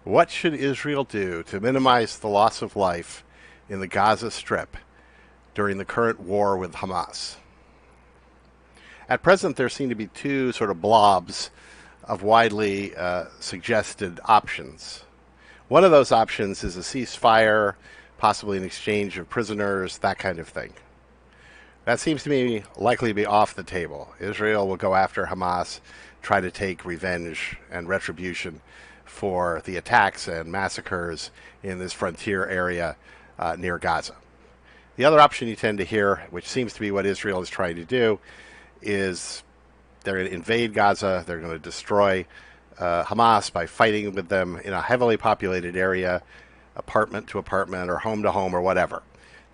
What should Israel do to minimize the loss of life in the Gaza Strip during the current war with Hamas? At present, there seem to be two sort of blobs of widely suggested options. One of those options is a ceasefire, possibly an exchange of prisoners, that kind of thing. That seems to me likely to be off the table. Israel will go after Hamas, try to take revenge and retribution for the attacks and massacres in this frontier area near Gaza. The other option you tend to hear, which seems to be what Israel is trying to do, is they're going to invade Gaza, they're going to destroy Hamas by fighting with them in a heavily populated area, apartment to apartment or home to home or whatever.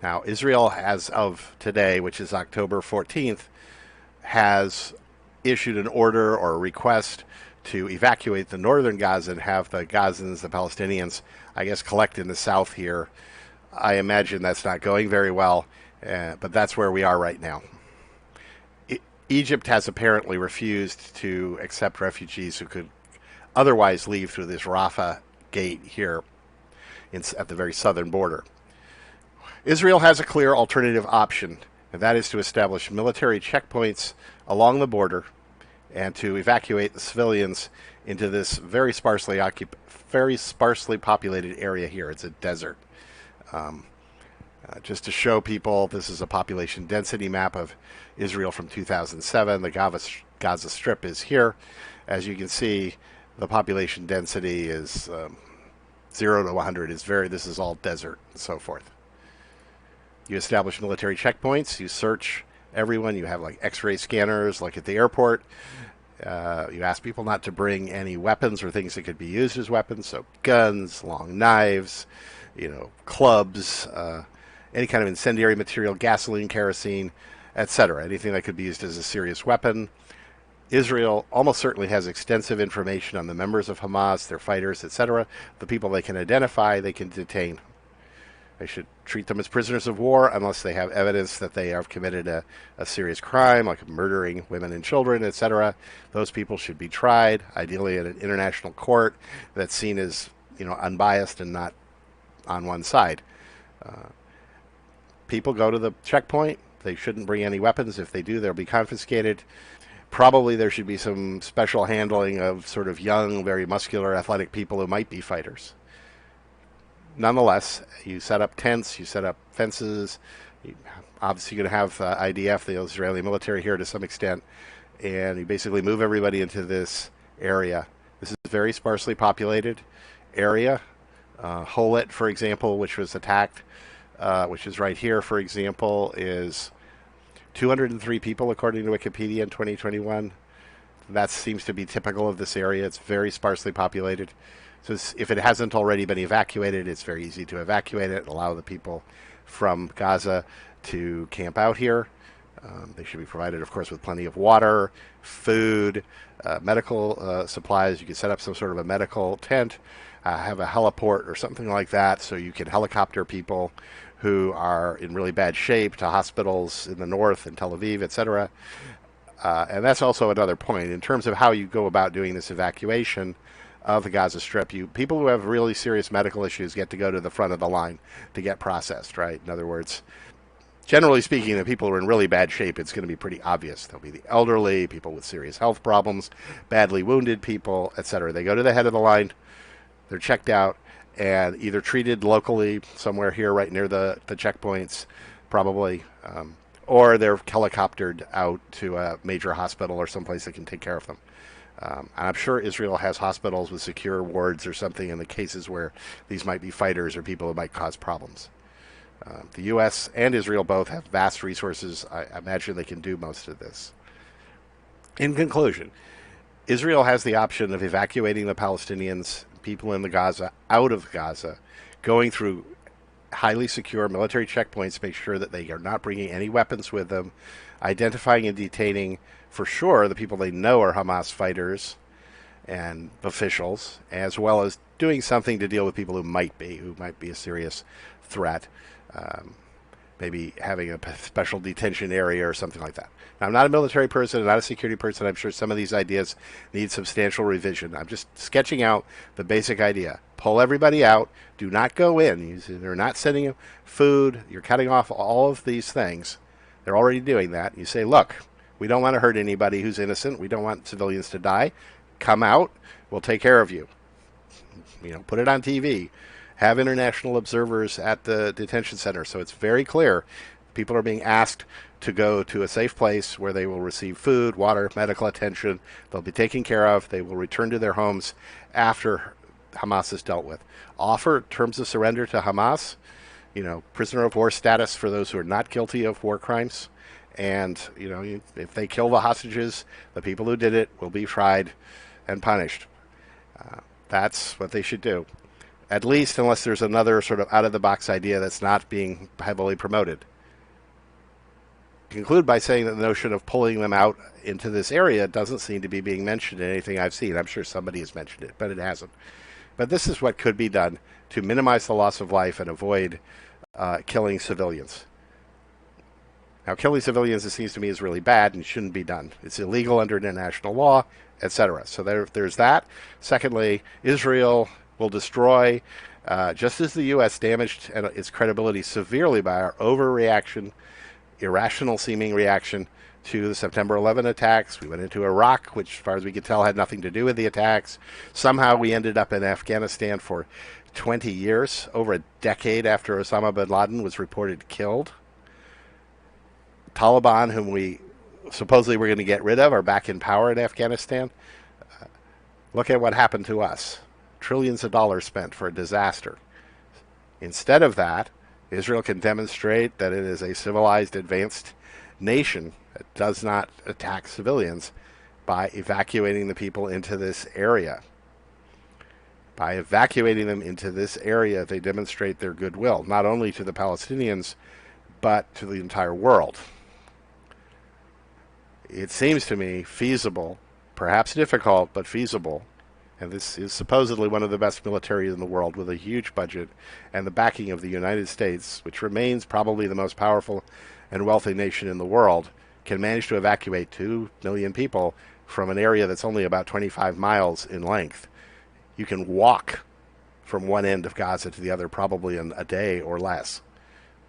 Now, Israel, as of today, which is October 14th, has issued an order or a request to evacuate the northern Gaza and have the Gazans, the Palestinians, I guess, collect in the south here. I imagine that's not going very well, but that's where we are right now. Egypt has apparently refused to accept refugees who could otherwise leave through this Rafah gate here at the very southern border. Israel has a clear alternative option, and that is to establish military checkpoints along the border and to evacuate the civilians into this very sparsely populated area here. It's a desert. Just to show people, this is a population density map of Israel from 2007. The Gaza Strip is here. As you can see, the population density is 0 to 100. This is all desert and so forth. You establish military checkpoints. You search everyone. You have like X-ray scanners, like at the airport. You ask people not to bring any weapons or things that could be used as weapons. So guns, long knives, clubs, any kind of incendiary material, gasoline, kerosene, etc. Anything that could be used as a serious weapon. Israel almost certainly has extensive information on the members of Hamas, their fighters, etc. The people they can identify, they can detain. They should treat them as prisoners of war unless they have evidence that they have committed a serious crime, like murdering women and children, etc. Those people should be tried, ideally at an international court that's seen as unbiased and not on one side. People go to the checkpoint. They shouldn't bring any weapons. If they do, they'll be confiscated. Probably there should be some special handling of sort of young, very muscular, athletic people who might be fighters. Nonetheless, you set up tents, you set up fences. Obviously, you're going to have IDF, the Israeli military, here to some extent, and you basically move everybody into this area. This is a very sparsely populated area. Holet, for example, which was attacked, which is right here, for example, is 203 people, according to Wikipedia, in 2021. That seems to be typical of this area. It's very sparsely populated. So if it hasn't already been evacuated, it's very easy to evacuate it and allow the people from Gaza to camp out here. They should be provided, of course, with plenty of water, food, medical supplies. You can set up some sort of a medical tent, have a heliport or something like that, so you can helicopter people who are in really bad shape to hospitals in the north, in Tel Aviv, etc. And that's also another point. In terms of how you go about doing this evacuation of the Gaza Strip, people who have really serious medical issues get to go to the front of the line to get processed, right? In other words, generally speaking, the people who are in really bad shape, it's going to be pretty obvious. They'll be the elderly, people with serious health problems, badly wounded people, etc. They go to the head of the line, they're checked out, and either treated locally somewhere here right near the checkpoints, probably, or they're helicoptered out to a major hospital or someplace that can take care of them. And I'm sure Israel has hospitals with secure wards or something in the cases where these might be fighters or people who might cause problems. The U.S. and Israel both have vast resources. I imagine they can do most of this. In conclusion, Israel has the option of evacuating the Palestinians, people in the Gaza, out of Gaza, going through highly secure military checkpoints, make sure that they are not bringing any weapons with them, identifying and detaining for sure the people they know are Hamas fighters and officials, as well as doing something to deal with people who might be a serious threat. Maybe having a special detention area or something like that. Now, I'm not a military person, I'm not a security person. I'm sure some of these ideas need substantial revision. I'm just sketching out the basic idea. pull everybody out. Do not go in. They're not sending you food. You're cutting off all of these things. They're already doing that. You say, look, we don't want to hurt anybody who's innocent. We don't want civilians to die. Come out. We'll take care of you. Put it on TV. Have international observers at the detention center so it's very clear. People are being asked to go to a safe place where they will receive food, water, medical attention. They'll be taken care of. They will return to their homes after Hamas is dealt with. Offer terms of surrender to Hamas, prisoner of war status for those who are not guilty of war crimes. And, if they kill the hostages, the people who did it will be tried and punished. That's what they should do. At least unless there's another sort of out-of-the-box idea that's not being heavily promoted. Conclude by saying that the notion of pulling them out into this area doesn't seem to be being mentioned in anything I've seen. I'm sure somebody has mentioned it, but it hasn't. But this is what could be done to minimize the loss of life and avoid killing civilians. Now, killing civilians, it seems to me, is really bad and shouldn't be done. It's illegal under international law, etc. So there's that. Secondly, Israel will destroy, just as the U.S. damaged its credibility severely by our overreaction, irrational seeming reaction to the September 11 attacks. We went into Iraq, which, as far as we could tell, had nothing to do with the attacks. Somehow we ended up in Afghanistan for 20 years, over a decade after Osama bin Laden was reported killed. Taliban, whom we supposedly were going to get rid of, are back in power in Afghanistan. Look at what happened to us. Trillions of dollars spent for a disaster. Instead of that, Israel can demonstrate that it is a civilized, advanced nation that does not attack civilians by evacuating the people into this area. By evacuating them into this area, they demonstrate their goodwill, not only to the Palestinians, but to the entire world. It seems to me feasible, perhaps difficult, but feasible. And this is supposedly one of the best militaries in the world with a huge budget and the backing of the United States, which remains probably the most powerful and wealthy nation in the world, can manage to evacuate 2 million people from an area that's only about 25 miles in length. You can walk from one end of Gaza to the other probably in a day or less.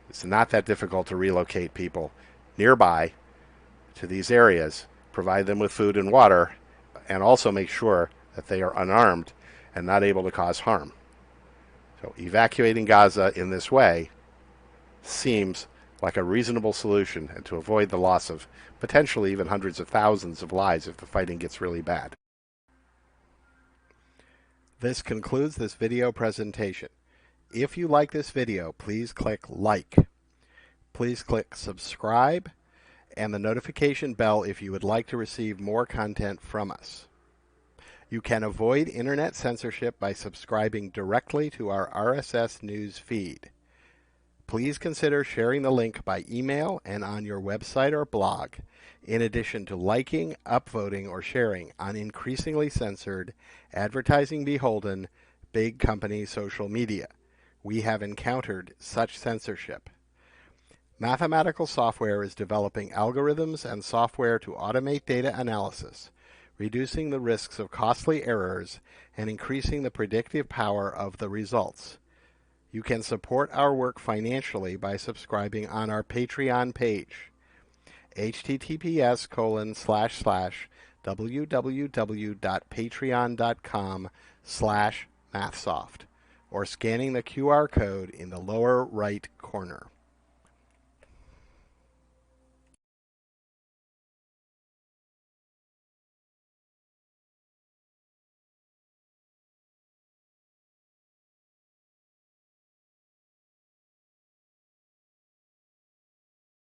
It's not that difficult to relocate people nearby to these areas, provide them with food and water, and also make sure that they are unarmed and not able to cause harm. So evacuating Gaza in this way seems like a reasonable solution, and to avoid the loss of potentially even hundreds of thousands of lives if the fighting gets really bad. This concludes this video presentation. If you like this video, please click like. Please click subscribe and the notification bell if you would like to receive more content from us. You can avoid internet censorship by subscribing directly to our RSS news feed. Please consider sharing the link by email and on your website or blog, in addition to liking, upvoting, or sharing on increasingly censored, advertising beholden, big company social media. We have encountered such censorship. Mathematical software is developing algorithms and software to automate data analysis, reducing the risks of costly errors and increasing the predictive power of the results. You can support our work financially by subscribing on our Patreon page, https://www.patreon.com/mathsoft, or scanning the QR code in the lower right corner.